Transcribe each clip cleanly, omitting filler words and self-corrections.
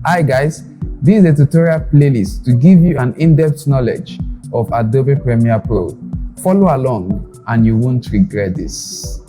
Hi guys, this is a tutorial playlist to give you an in-depth knowledge of Adobe Premiere Pro. Follow along and you won't regret this.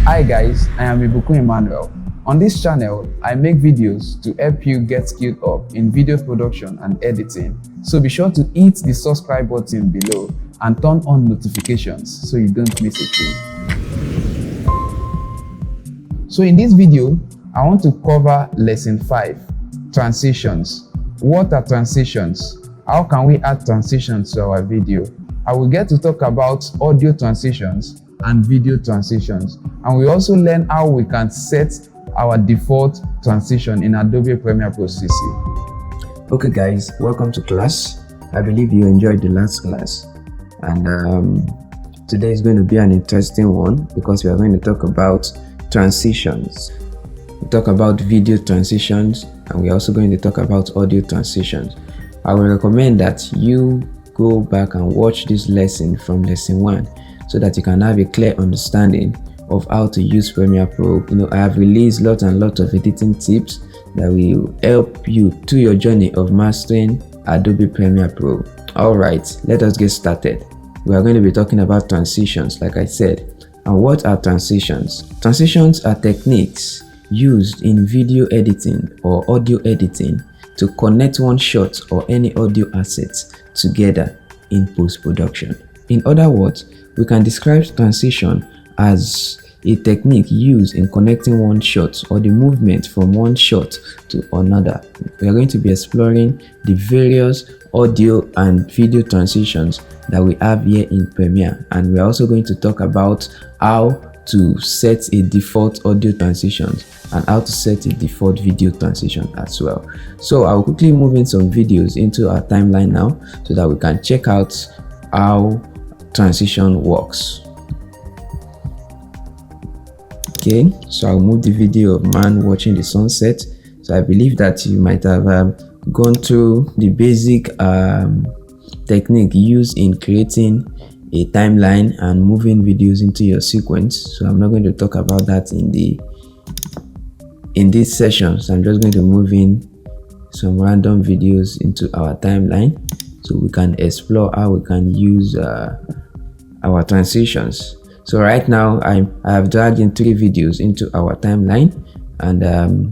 Hi guys, I am Ibuku Emmanuel. On this channel, I make videos to help you get skilled up in video production and editing. So be sure to hit the subscribe button below and turn on notifications so you don't miss a thing. So in this video, I want to cover lesson 5, transitions. What are transitions? How can we add transitions to our video? I will get to talk about audio transitions and video transitions, and we also learn how we can set our default transition in Adobe Premiere Pro CC. Okay guys, welcome to class. I believe you enjoyed the last class, and today is going to be an interesting one because we are going to talk about transitions. We talk about video transitions, and we're also going to talk about audio transitions. I will recommend that you go back and watch this lesson from lesson 1 so that you can have a clear understanding of how to use Premiere Pro. I have released lots and lots of editing tips that will help you through your journey of mastering Adobe Premiere Pro. Alright, let us get started. We are going to be talking about transitions, like I said. And what are transitions? Transitions are techniques used in video editing or audio editing to connect one shot or any audio assets together in post-production. In other words, we can describe transition as a technique used in connecting one shot or the movement from one shot to another. We are going to be exploring the various audio and video transitions that we have here in Premiere, and we are also going to talk about how to set a default audio transition and how to set a default video transition as well. So I will quickly move in some videos into our timeline now so that we can check out how transition works. Okay, so I'll move the video of man watching the sunset. So I believe that you might have gone through the basic technique used in creating a timeline and moving videos into your sequence. So I'm not going to talk about that in this session. So I'm just going to move in some random videos into our timeline so we can explore how we can use our transitions. So right now I have dragged in 3 videos into our timeline, and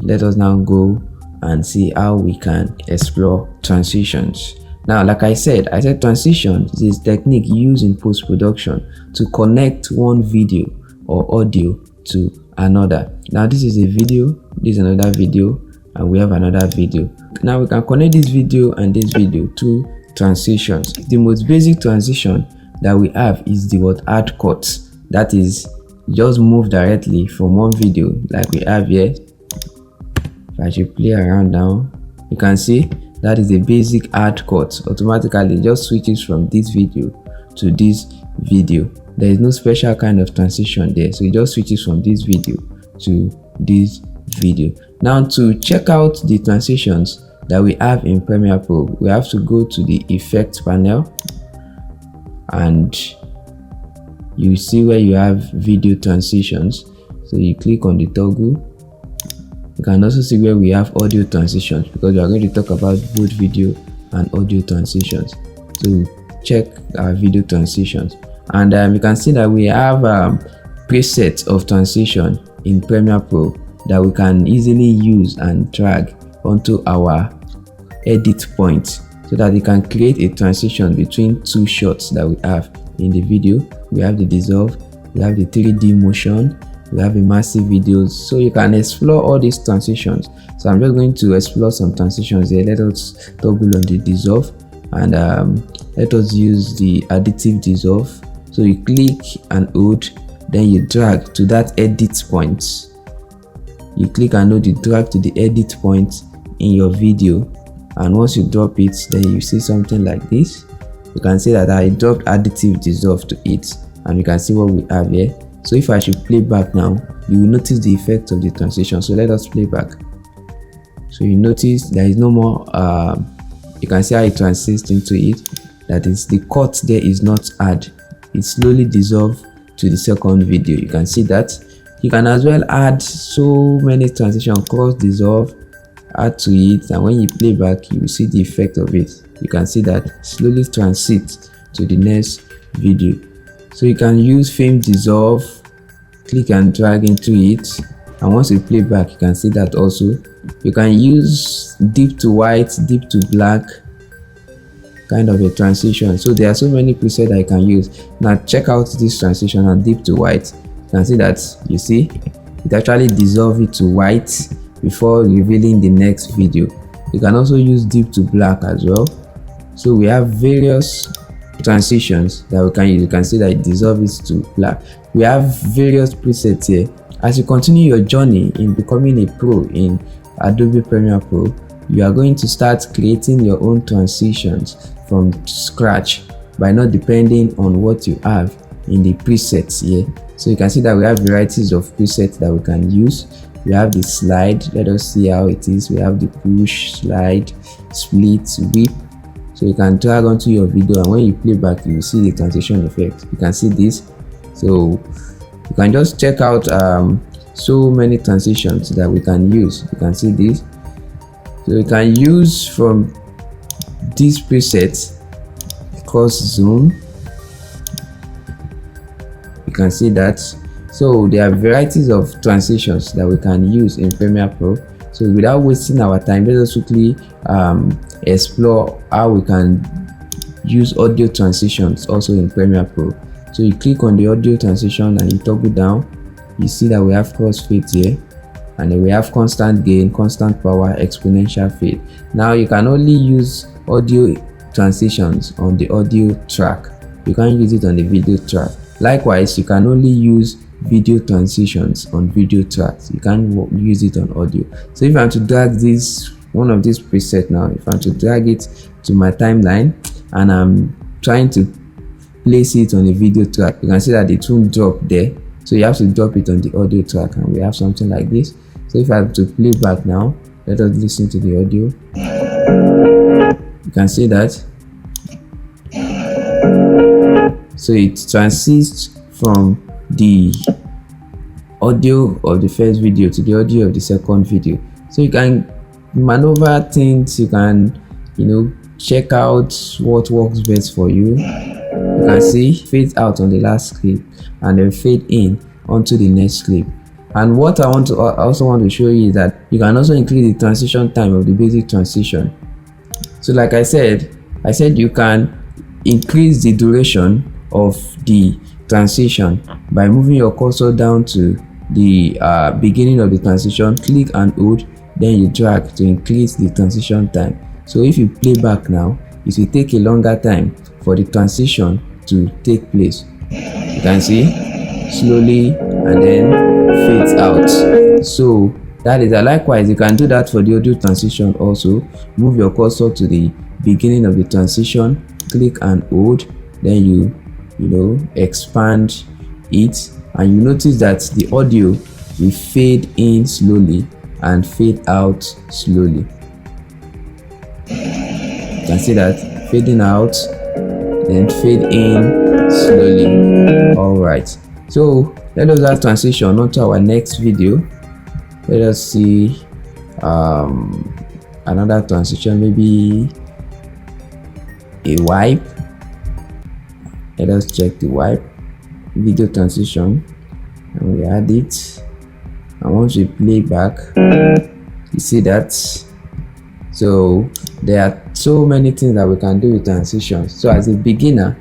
let us now go and see how we can explore transitions. Now, like I said transition is a technique used in post-production to connect one video or audio to another. Now this is a video, this is another video, and we have another video. Now we can connect this video and this video to transitions. The most basic transition that we have is the word add cut. That is, just move directly from one video like we have here. If I should play around now, you can see that is a basic add cut. Automatically it just switches from this video to this video. There is no special kind of transition there, so it just switches from this video to this video. Now to check out the transitions that we have in Premiere Pro, we have to go to the effect panel, and you see where you have video transitions. So you click on the toggle. You can also see where we have audio transitions, because we are going to talk about both video and audio transitions. So check our video transitions, and you can see that we have presets of transition in Premiere Pro that we can easily use and drag onto our edit point so that you can create a transition between 2 shots that we have in the video. We have the dissolve, we have the 3D motion, we have immersive videos, so you can explore all these transitions. So I'm just going to explore some transitions here. Let us toggle on the dissolve, and let us use the additive dissolve. So you click and hold, then you drag to that edit point. You click and hold, you drag to the edit point in your video, and once you drop it, then you see something like this. You can see that I dropped additive dissolve to it, and you can see what we have here. So if I should play back now, you will notice the effect of the transition. So let us play back. So you notice there is no more you can see how it transitions into it. That is, the cut there is not add, it slowly dissolves to the second video. You can see that. You can as well add so many transition, cross, dissolve, add to it, and when you play back you will see the effect of it. You can see that slowly transit to the next video. So you can use frame dissolve, click and drag into it, and once you play back you can see that also. You can use deep to white, deep to black, kind of a transition. So there are so many presets that you can use. Now check out this transition and deep to white. You can see that, you see it actually dissolve it to white before revealing the next video. You can also use deep to black as well. So we have various transitions that we can use. You can see that it dissolves it to black. We have various presets here. As you continue your journey in becoming a pro in Adobe Premiere Pro, you are going to start creating your own transitions from scratch by not depending on what you have in the presets here. So you can see that we have varieties of presets that we can use. We have the slide, let us see how it is. We have the push, slide, split, whip. So you can drag onto your video, and when you play back you will see the transition effect. You can see this. So you can just check out so many transitions that we can use. You can see this. So you can use from these presets, cross zoom. You can see that. So there are varieties of transitions that we can use in Premiere Pro. So without wasting our time, let us quickly explore how we can use audio transitions also in Premiere Pro. So you click on the audio transition and you toggle down. You see that we have crossfade here, and then we have constant gain, constant power, exponential fade. Now you can only use audio transitions on the audio track. You can't use it on the video track. Likewise, you can only use video transitions on video tracks. You can't use it on audio. So if I want to drag this, one of these presets now, if I want to drag it to my timeline and I'm trying to place it on a video track, you can see that it won't drop there. So you have to drop it on the audio track, and we have something like this. So if I have to play back now, let us listen to the audio. You can see that. So it transits from the audio of the first video to the audio of the second video. So you can maneuver things, you can, check out what works best for you. You can see fade out on the last clip and then fade in onto the next clip. And what I also want to show you is that you can also increase the transition time of the basic transition. So like I said you can increase the duration of the transition by moving your cursor down to the beginning of the transition, click and hold, then you drag to increase the transition time. So if you play back now, it will take a longer time for the transition to take place. You can see slowly and then fades out. So that is likewise you can do that for the audio transition also. Move your cursor to the beginning of the transition, click and hold, then you expand it, and you notice that the audio will fade in slowly and fade out slowly. You can see that fading out, then fade in slowly. All right, so let us now transition onto our next video. Let us see another transition, maybe a wipe. Let us check the wipe video transition, and we add it, and once we play back you see that. So there are so many things that we can do with transitions. So as a beginner,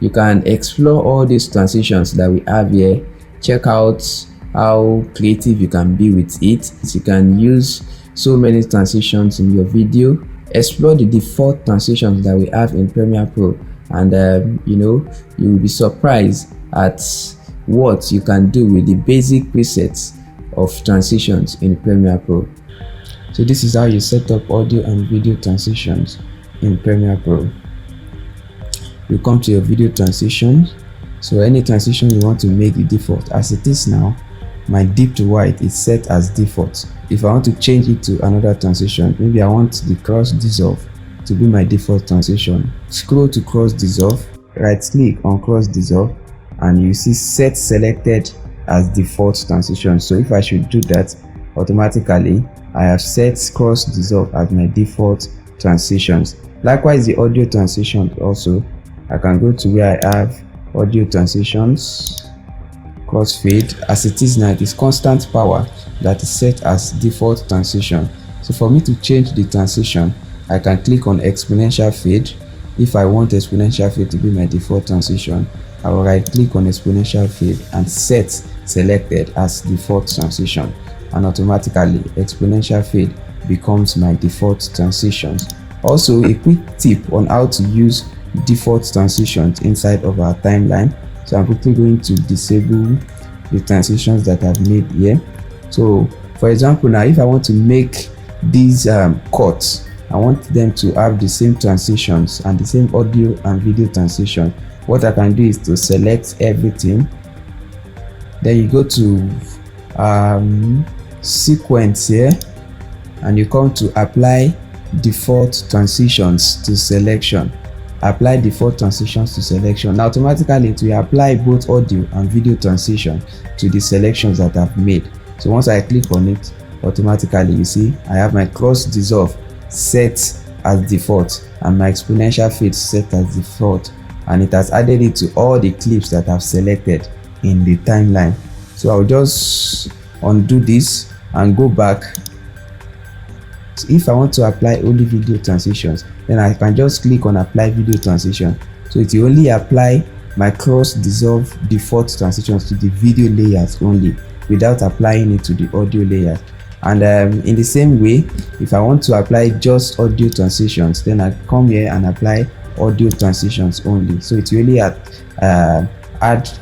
you can explore all these transitions that we have here. Check out how creative you can be with it. You can use so many transitions in your video. Explore the default transitions that we have in Premiere Pro, and you will be surprised at what you can do with the basic presets of transitions in Premiere Pro. So this is how you set up audio and video transitions in Premiere Pro. You come to your video transitions. So any transition you want to make the default as it is now, my deep to white is set as default. If I want to change it to another transition, maybe I want the cross dissolve to be my default transition, scroll to cross dissolve, right click on cross dissolve, and you see set selected as default transition. So if I should do that, automatically I have set cross dissolve as my default transitions. Likewise, the audio transition also, I can go to where I have audio transitions, crossfade. As it is now, it is constant power that is set as default transition. So for me to change the transition, I can click on exponential fade. If I want exponential fade to be my default transition, I will right click on exponential fade and set selected as default transition, and automatically exponential fade becomes my default transitions. Also, a quick tip on how to use default transitions inside of our timeline. So I'm quickly going to disable the transitions that I've made here. So for example, now if I want to make these cuts, I want them to have the same transitions and the same audio and video transition. What I can do is to select everything, then you go to sequence here, and you come to apply default transitions to selection. Apply default transitions to selection. Now automatically it will apply both audio and video transition to the selections that I've made. So once I click on it, automatically you see I have my cross dissolve set as default and my exponential fade set as default, and it has added it to all the clips that I've selected in the timeline. So I'll just undo this and go back. So if I want to apply only video transitions, then I can just click on apply video transition. So it will only apply my cross dissolve default transitions to the video layers only, without applying it to the audio layers. And in the same way, if I want to apply just audio transitions, then I come here and apply audio transitions only. So it really add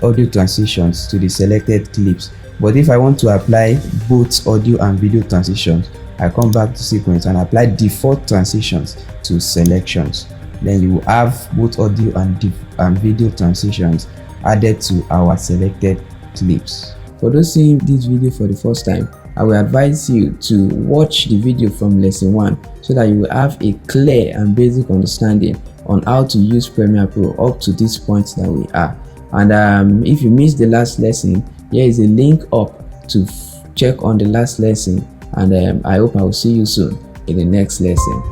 audio transitions to the selected clips. But if I want to apply both audio and video transitions, I come back to sequence and apply default transitions to selections. Then you will have both audio and video transitions added to our selected clips. For those seeing this video for the first time, I will advise you to watch the video from lesson 1 so that you will have a clear and basic understanding on how to use Premiere Pro up to this point that we are. And if you missed the last lesson, here is a link up to check on the last lesson, and I hope I will see you soon in the next lesson.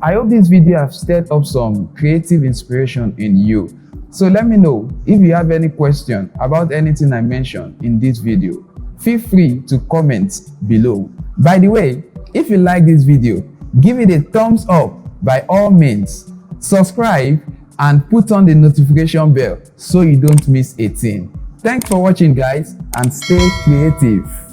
I hope this video has stirred up some creative inspiration in you. So let me know if you have any question about anything I mentioned in this video. Feel free to comment below. By the way, if you like this video, give it a thumbs up by all means. Subscribe and put on the notification bell so you don't miss a thing. Thanks for watching, guys, and stay creative.